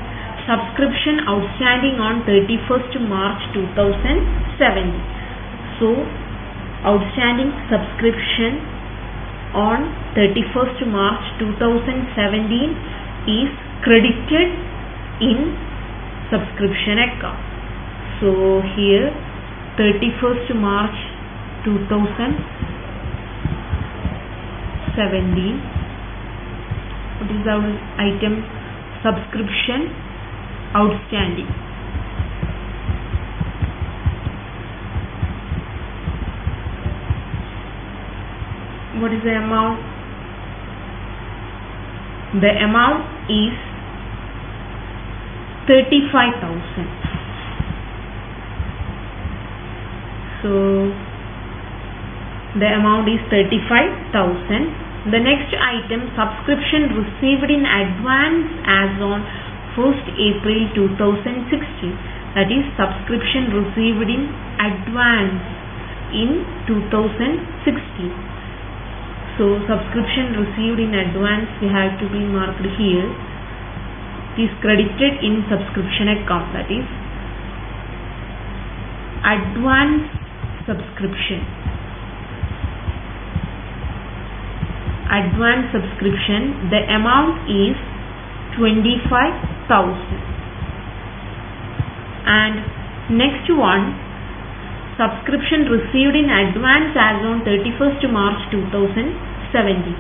Subscription outstanding on 31st March 2017. So outstanding subscription on 31st March 2017 is credited in subscription account. So here 31st March 2017, what is our item? Subscription outstanding. What is the amount? The amount is 35,000. So the amount is 35,000. The next item, subscription received in advance as on 1st April 2016. That is subscription received in advance in 2016. So subscription received in advance, we have to be marked here. It is credited in subscription account. That is advance subscription. Advance subscription, the amount is 25,000. And next one, subscription received in advance as on 31st March 2017.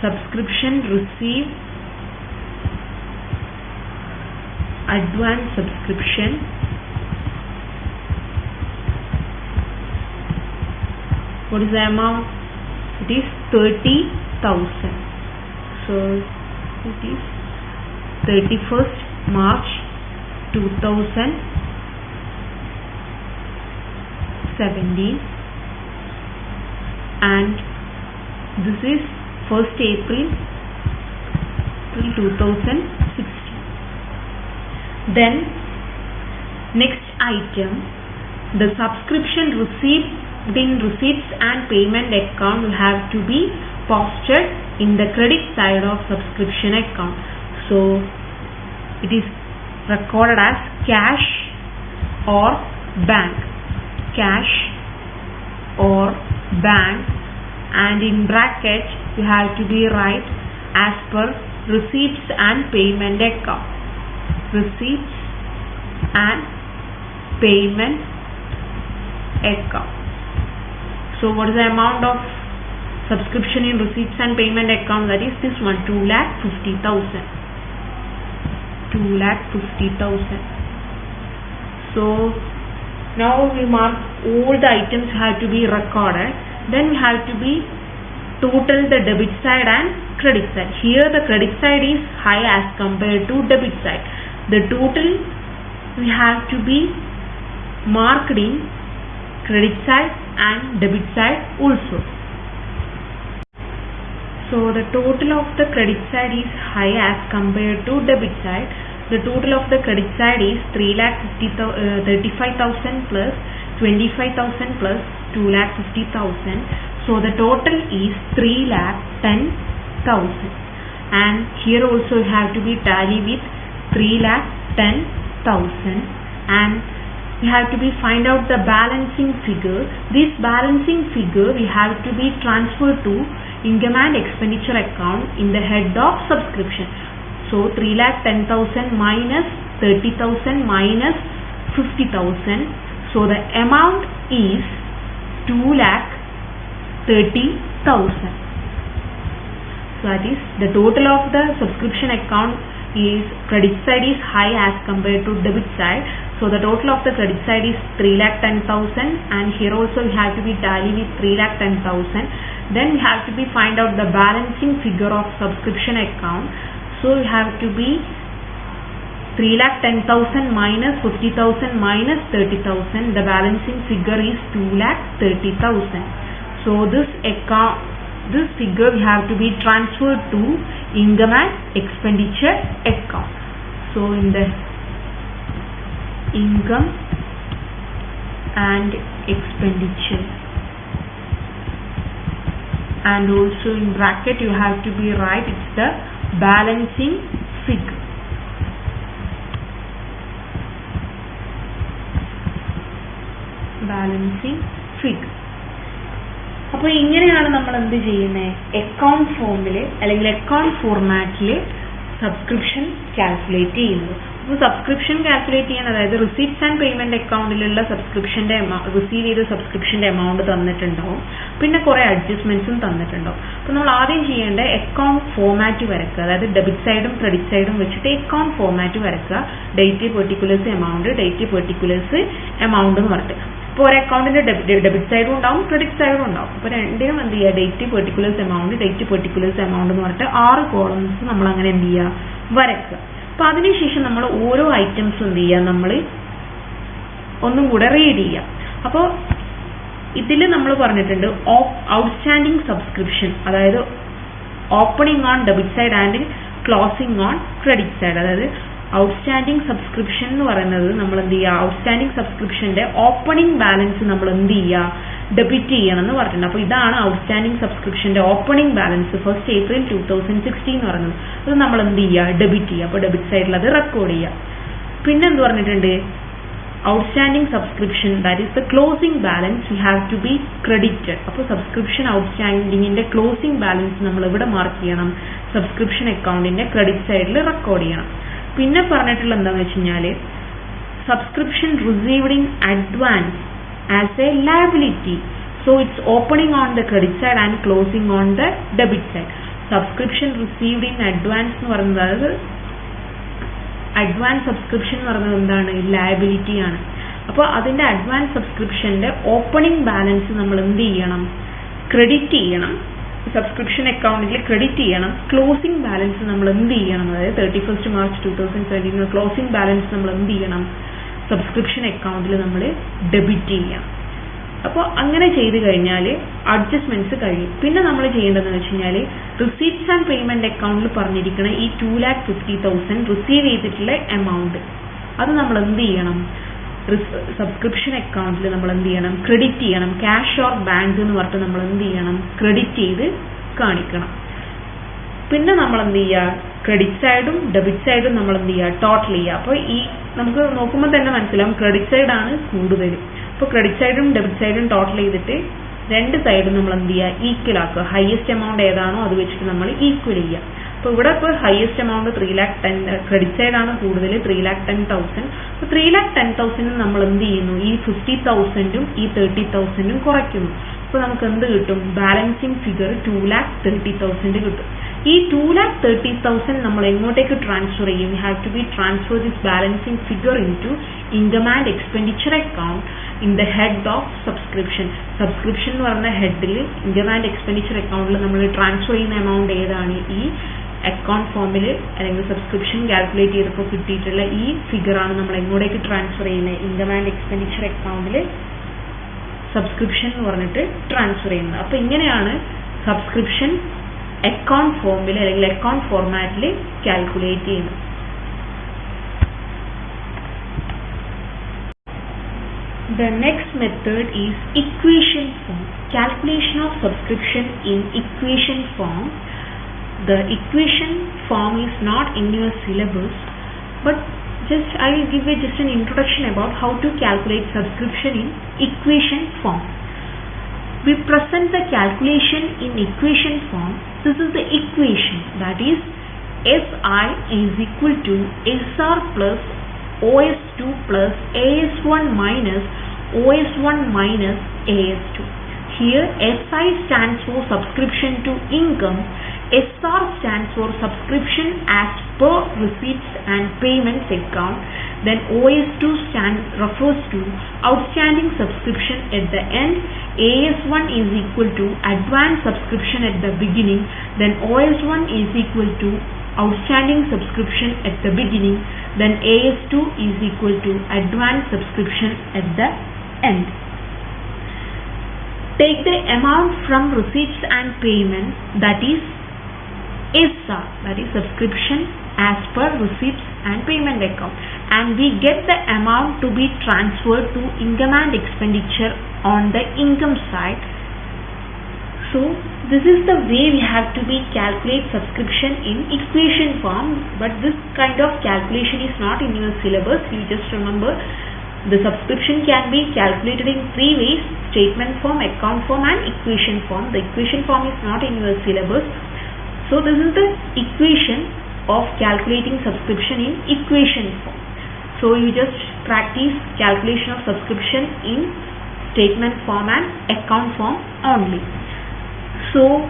Subscription received, advance subscription, what is the amount? It is 30,000. So it is 31st March 2017 and this is 1st April 2016. Then next item, the subscription received in receipts and payment account will have to be posted in the credit side of subscription account. So it is recorded as cash or bank. Cash or bank, and in bracket you have to be write as per receipts and payment account. Receipts and payment account. So what is the amount of subscription in receipts and payment account? That is this one, 2,50,000. 2,50,000. So now we mark all the items have to be recorded. Then we have to be total the debit side and credit side. Here the credit side is high as compared to debit side. The total we have to be marked in credit side and debit side also. So the total of the credit side is high as compared to debit side. The total of the credit side is 35,000 plus 25,000 plus 2,50,000. So the total is 3,10,000. And here also you have to be tally with 3,10,000. and we have to be find out the balancing figure. This balancing figure we have to be transferred to income and expenditure account in the head of subscription. So 3,10,000 minus 30,000 minus 50,000. So the amount is 2,30,000. So that is the total of the subscription account is credit side is high as compared to debit side. So the total of the credit side is 3,10,000, and here also we have to be tally with 3,10,000. Then we have to be find out the balancing figure of subscription account. So we have to be 3,10,000 minus 50,000 minus 30,000. The balancing figure is 2,30,000. So this figure we have to be transferred to income and expenditure account. So in the income and expenditure, and also in bracket you have to be write it's the balancing figure. Balancing figure. അപ്പോൾ ഇങ്ങനെയാണ് നമ്മൾ എന്ത് ചെയ്യുന്നത്, account ഫോമിൽ അല്ലെങ്കിൽ account ഫോർമാറ്റിൽ subscription calculate ചെയ്യുന്നത്. അപ്പോൾ സബ്സ്ക്രിപ്ഷൻ കാൽക്കുലേറ്റ് ചെയ്യാൻ, അതായത് റിസീപ്റ്റ്സ് ആൻഡ് പേയ്മെന്റ് അക്കൗണ്ടിലുള്ള സബ്സ്ക്രിപ്ഷന്റെ റിസീവ് ചെയ്ത സബ്സ്ക്രിപ്ഷന്റെ എമൗണ്ട് തന്നിട്ടുണ്ടാവും, പിന്നെ കുറേ അഡ്ജസ്റ്റ്മെന്റ്സും തന്നിട്ടുണ്ടാവും. അപ്പോൾ നമ്മൾ ആദ്യം ചെയ്യേണ്ട അക്കൗണ്ട് ഫോർമാറ്റ് വരക്കുക, അതായത് ഡെബിറ്റ് സൈഡും ക്രെഡിറ്റ് സൈഡും വെച്ചിട്ട് അക്കൗണ്ട് ഫോർമാറ്റ് വരക്കുക. Date particulars amount, date particulars amount എന്ന് പറഞ്ഞിട്ട്. ഇപ്പോൾ ഒരു അക്കൗണ്ടിന്റെ ഡെബിറ്റ് സൈഡും ഉണ്ടാവും ക്രെഡിറ്റ് സൈഡും ഉണ്ടാവും. അപ്പോൾ രണ്ടിനും എന്ത് ചെയ്യുക, date particulars amount, date particulars amount എന്ന് പറഞ്ഞിട്ട് 6 കോളംസ് നമ്മൾ അങ്ങനെ എന്ത് ചെയ്യുക, വരക്കുക. അപ്പോൾ അതിനുശേഷം നമ്മൾ ഓരോ ഐറ്റംസും എന്ത് ചെയ്യുക, നമ്മൾ ഒന്നും കൂടെ റീഡ് ചെയ്യുക. അപ്പോൾ ഇതിൽ നമ്മൾ പറഞ്ഞിട്ടുണ്ട് ഔട്ട്സ്റ്റാൻഡിങ് സബ്സ്ക്രിപ്ഷൻ, അതായത് opening on debit side and closing on credit side. അതായത് ഔട്ട്സ്റ്റാൻഡിങ് സബ്സ്ക്രിപ്ഷൻ എന്ന് പറയുന്നത് നമ്മൾ എന്ത് ചെയ്യുക, ഔട്ട്സ്റ്റാൻഡിങ് സബ്സ്ക്രിപ്ഷന്റെ ഓപ്പണിംഗ് ബാലൻസ് നമ്മൾ എന്ത് ചെയ്യുക, ഡെബിറ്റ് ചെയ്യണം എന്ന് പറഞ്ഞിട്ടുണ്ട്. അപ്പോൾ ഇതാണ് ഔട്ട്സ്റ്റാൻഡിങ് സബ്സ്ക്രിപ്ഷന്റെ ഓപ്പണിംഗ് ബാലൻസ് 1st April 2016 എന്ന് പറയുന്നത്. അത് നമ്മൾ എന്ത് ചെയ്യുക, ഡെബിറ്റ് ചെയ്യുക. അപ്പോൾ ഡെബിറ്റ് സൈഡിൽ അത് റെക്കോർഡ് ചെയ്യുക. പിന്നെ എന്ത് പറഞ്ഞിട്ടുണ്ട്, outstanding subscription that is the closing balance we have to be credited. അപ്പോൾ സബ്സ്ക്രിപ്ഷൻ ഔട്ട്സ്റ്റാൻഡിങ്ങിന്റെ ക്ലോസിംഗ് ബാലൻസ് നമ്മൾ എവിടെ മാർക്ക് ചെയ്യണം, സബ്സ്ക്രിപ്ഷൻ അക്കൗണ്ടിന്റെ ക്രെഡിറ്റ് സൈഡിൽ റെക്കോർഡ് ചെയ്യണം. പിന്നെ പറഞ്ഞിട്ടുള്ള എന്താണെന്ന് വെച്ച് കഴിഞ്ഞാൽ subscription received in advance as A liability. So it's opening on the credit side and closing on the debit side. Subscription received in advance എന്ന് പറയുന്നത്, അതായത് അഡ്വാൻസ് സബ്സ്ക്രിപ്ഷൻ എന്ന് പറയുന്നത് എന്താണ്, ലയബിലിറ്റി ആണ്. അപ്പോൾ അതിന്റെ അഡ്വാൻസ് സബ്സ്ക്രിപ്ഷന്റെ ഓപ്പണിംഗ് ബാലൻസ് നമ്മൾ എന്ത് ചെയ്യണം, ക്രെഡിറ്റ് ചെയ്യണം, സബ്സ്ക്രിപ്ഷൻ അക്കൗണ്ടിൽ ക്രെഡിറ്റ് ചെയ്യണം. ക്ലോസിംഗ് ബാലൻസ് നമ്മൾ എന്ത് ചെയ്യണം, അതായത് 31st March 2017 ക്ലോസിംഗ് ബാലൻസ് നമ്മൾ എന്ത് ചെയ്യണം, സബ്സ്ക്രിപ്ഷൻ അക്കൗണ്ടിൽ നമ്മൾ ഡെബിറ്റ് ചെയ്യണം. അപ്പോൾ അങ്ങനെ ചെയ്ത് കഴിഞ്ഞാൽ അഡ്ജസ്റ്റ്മെന്റ്സ് കഴിയും. പിന്നെ നമ്മൾ ചെയ്യേണ്ടതെന്ന് വെച്ച് കഴിഞ്ഞാൽ റിസീപ്റ്റ്സ് ആൻഡ് പേയ്മെന്റ് അക്കൗണ്ടിൽ പറഞ്ഞിരിക്കുന്ന ഈ 2,50,000 റിസീവ് ചെയ്തിട്ടുള്ള എമൗണ്ട് അത് നമ്മൾ എന്ത് ചെയ്യണം, സബ്സ്ക്രിപ്ഷൻ അക്കൗണ്ടിൽ നമ്മൾ എന്ത് ചെയ്യണം, ക്രെഡിറ്റ് ചെയ്യണം. ക്യാഷ് ഓർ ബാങ്ക് എന്ന് പറഞ്ഞിട്ട് നമ്മൾ എന്ത് ചെയ്യണം, ക്രെഡിറ്റ് ചെയ്ത് കാണിക്കണം. പിന്നെ നമ്മൾ എന്ത് ചെയ്യുക, ക്രെഡിറ്റ് സൈഡും ഡെബിറ്റ് സൈഡും നമ്മൾ എന്ത് ചെയ്യുക, ടോട്ടൽ ചെയ്യുക. അപ്പോൾ ഈ നമുക്ക് നോക്കുമ്പോൾ തന്നെ മനസ്സിലാവും ക്രെഡിറ്റ് സൈഡാണ് കൂടുതൽ. അപ്പോൾ ക്രെഡിറ്റ് സൈഡും ഡെബിറ്റ് സൈഡും ടോട്ടൽ ചെയ്തിട്ട് രണ്ട് സൈഡും നമ്മൾ എന്ത് ചെയ്യുക, ഈക്വൽ ആക്കുക. ഹയസ്റ്റ് എമൗണ്ട് ഏതാണോ അത് വെച്ചിട്ട് നമ്മൾ ഈക്വൽ ചെയ്യുക. അപ്പോൾ ഇവിടെ ഇപ്പോൾ ഹയസ്റ്റ് എമൗണ്ട് 3,10,000, ക്രെഡിറ്റ് സൈഡാണ് കൂടുതൽ 3,10,000. അപ്പോൾ 3,10,000 നമ്മൾ എന്ത് ചെയ്യുന്നു, ഈ 50,000ഉം ഈ 30,000ഉം കുറയ്ക്കുന്നു. അപ്പോൾ നമുക്ക് എന്ത് കിട്ടും, ബാലൻസിങ് ഫിഗർ 2,30,000 കിട്ടും. ഈ 2,30,000 നമ്മൾ എങ്ങോട്ടേക്ക് ട്രാൻസ്ഫർ ചെയ്യും, you have to be transfer this balancing figure into income and expenditure account in the head of subscription. Subscription എന്ന് പറയുന്ന ഹെഡിൽ ഇൻകം ആൻഡ് എക്സ്പെൻഡിച്ചർ അക്കൗണ്ടിൽ നമ്മൾ ട്രാൻസ്ഫർ ചെയ്യുന്ന എമൗണ്ട് ഏതാണ്, ഈ അക്കൗണ്ട് ഫോമിൽ അല്ലെങ്കിൽ സബ്സ്ക്രിപ്ഷൻ കാൽക്കുലേറ്റ് ചെയ്തപ്പോൾ കിട്ടിയിട്ടുള്ള ഈ ഫിഗറാണ് നമ്മൾ എങ്ങോട്ടേക്ക് ട്രാൻസ്ഫർ ചെയ്യുന്നത്, ഇൻകം ആൻഡ് എക്സ്പെൻഡിച്ചർ അക്കൗണ്ടിൽ സബ്സ്ക്രിപ്ഷൻ എന്ന് പറഞ്ഞിട്ട് ട്രാൻസ്ഫർ ചെയ്യുന്നത്. അപ്പോൾ ഇങ്ങനെയാണ് സബ്സ്ക്രിപ്ഷൻ അക്കൗണ്ട് ഫോമിൽ അല്ലെങ്കിൽ അക്കൗണ്ട് ഫോർമാറ്റിൽ കാൽക്കുലേറ്റ് ചെയ്യുന്നത്. The next method is equation form. Calculation of subscription in equation form. The equation form is not in your syllabus, but I will give just an introduction about how to calculate subscription in equation form. We present the calculation in equation form. This is the equation, that is SI is equal to SR plus OS2 plus AS1 minus OS1 minus AS2. Here SI stands for subscription to income, SR stands for subscription as per receipts and payments account, then OS2 refers to outstanding subscription at the end, AS1 is equal to advance subscription at the beginning, then OS1 is equal to outstanding subscription at the beginning, then AS2 is equal to advance subscription at the end. Take the amount from receipts and payment, that is SR, that is subscription as per receipts and payment account, and we get the amount to be transferred to income and expenditure on the income side. So this is the way we have to be calculate subscription in equation form, but this kind of calculation is not in your syllabus. You just remember the subscription can be calculated in three ways: statement form, account form and equation form. The equation form is not in your syllabus. So this is the equation of calculating subscription in equation form. So you just practice calculation of subscription in statement form and account form only. So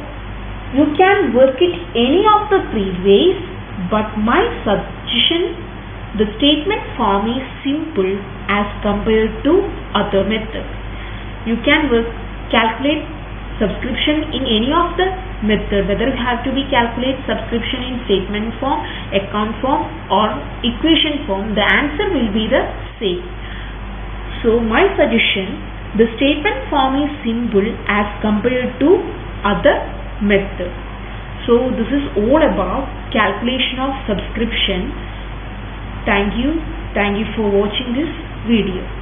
you can work it any of the three ways, but my suggestion, the statement form is simple as compared to other methods. You can calculate subscription in any of the method, whether you have to be calculate subscription in statement form, account form or equation form, the answer will be the same. So my suggestion, the statement form is simple as compared to other methods. So this is all about calculation of subscription. Thank you for watching this video.